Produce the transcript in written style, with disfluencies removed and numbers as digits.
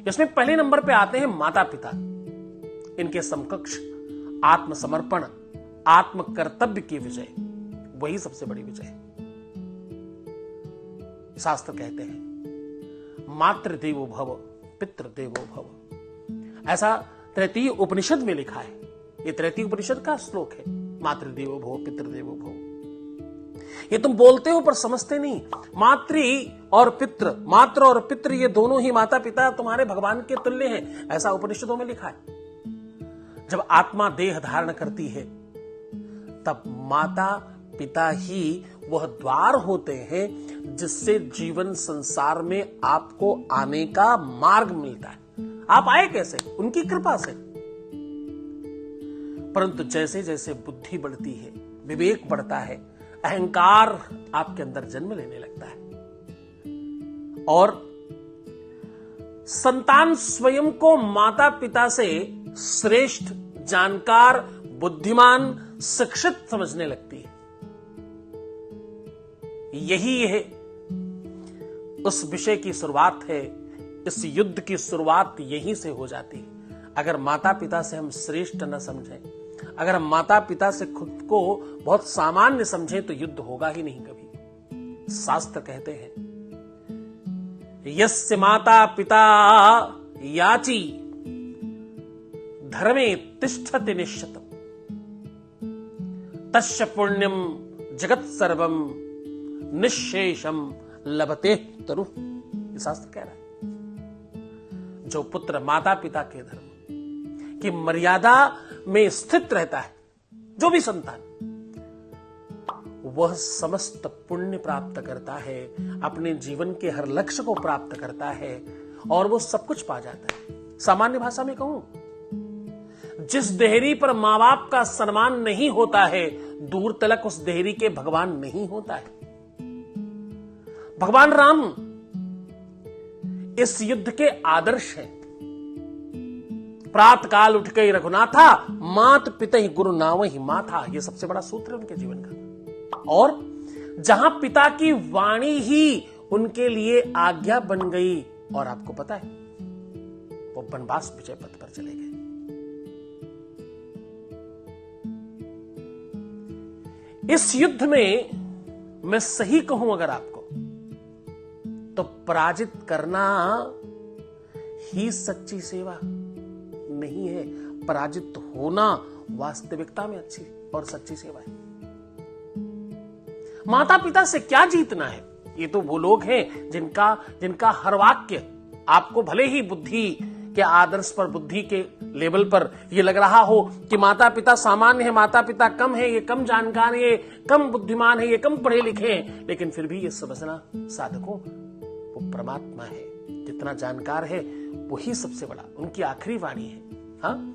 इसमें पहले नंबर पे आते हैं माता पिता। इनके समकक्ष आत्मसमर्पण, आत्म कर्तव्य की विजय, वही सबसे बड़ी विजय है। शास्त्र कहते हैं मातृदेवो भव पितृदेवो भव। ऐसा तृतीय उपनिषद में लिखा है। ये तृतीय उपनिषद का श्लोक है, मातृदेवो भव पितृदेवो भव। ये तुम बोलते हो पर समझते नहीं। मातृ और पितृ ये दोनों ही माता पिता तुम्हारे भगवान के तुल्य हैं, ऐसा उपनिषदों में लिखा है। जब आत्मा देह धारण करती है तब माता पिता ही वह द्वार होते हैं जिससे जीवन संसार में आपको आने का मार्ग मिलता है। आप आए कैसे? उनकी कृपा से। परंतु जैसे जैसे बुद्धि बढ़ती है, विवेक बढ़ता है, अहंकार आपके अंदर जन्म लेने लगता है और संतान स्वयं को माता पिता से श्रेष्ठ, जानकार, बुद्धिमान, शिक्षित समझने लगती है। यही है उस विषय की शुरुआत है। इस युद्ध की शुरुआत यहीं से हो जाती है। अगर माता पिता से हम श्रेष्ठ न समझें, अगर हम माता पिता से खुद को बहुत सामान्य समझें तो युद्ध होगा ही नहीं कभी। शास्त्र कहते हैं यस्य माता पिता याची धर्मे तिष्ठति निश्चितम् तस्य पुण्यम जगत सर्वम निश्शेषम लभते तरु। शास्त्र कह रहा है जो पुत्र माता पिता के धर्म की मर्यादा में स्थित रहता है, जो भी संतान, वह समस्त पुण्य प्राप्त करता है, अपने जीवन के हर लक्ष्य को प्राप्त करता है और वो सब कुछ पा जाता है। सामान्य भाषा में कहूं, जिस देहरी पर मां बाप का सम्मान नहीं होता है, दूर तलक उस देहरी के भगवान नहीं होता है। भगवान राम इस युद्ध के आदर्श हैं। प्रात काल उठ गई रघुनाथा, मात पिता ही गुरु नावहि माथा। यह सबसे बड़ा सूत्र है उनके जीवन का। और जहां पिता की वाणी ही उनके लिए आज्ञा बन गई, और आपको पता है वो वनवास विजय पथ पर चले गए। इस युद्ध में मैं सही कहूं अगर आपको, तो पराजित करना ही सच्ची सेवा नहीं है। पराजित होना वास्तविकता में अच्छी और सच्ची सेवा है। माता पिता से क्या जीतना है? ये तो वो लोग हैं जिनका हर वाक्य आपको भले ही बुद्धि के आदर्श पर, बुद्धि के लेवल पर ये लग रहा हो कि माता पिता सामान्य है, माता पिता कम है, ये कम जानकार है, ये कम बुद्धिमान है, ये कम पढ़े लिखे हैं, लेकिन फिर भी ये समझना साधकों वो परमात्मा है। जितना जानकार है वही सबसे बड़ा, उनकी आखिरी वाणी है। हाँ,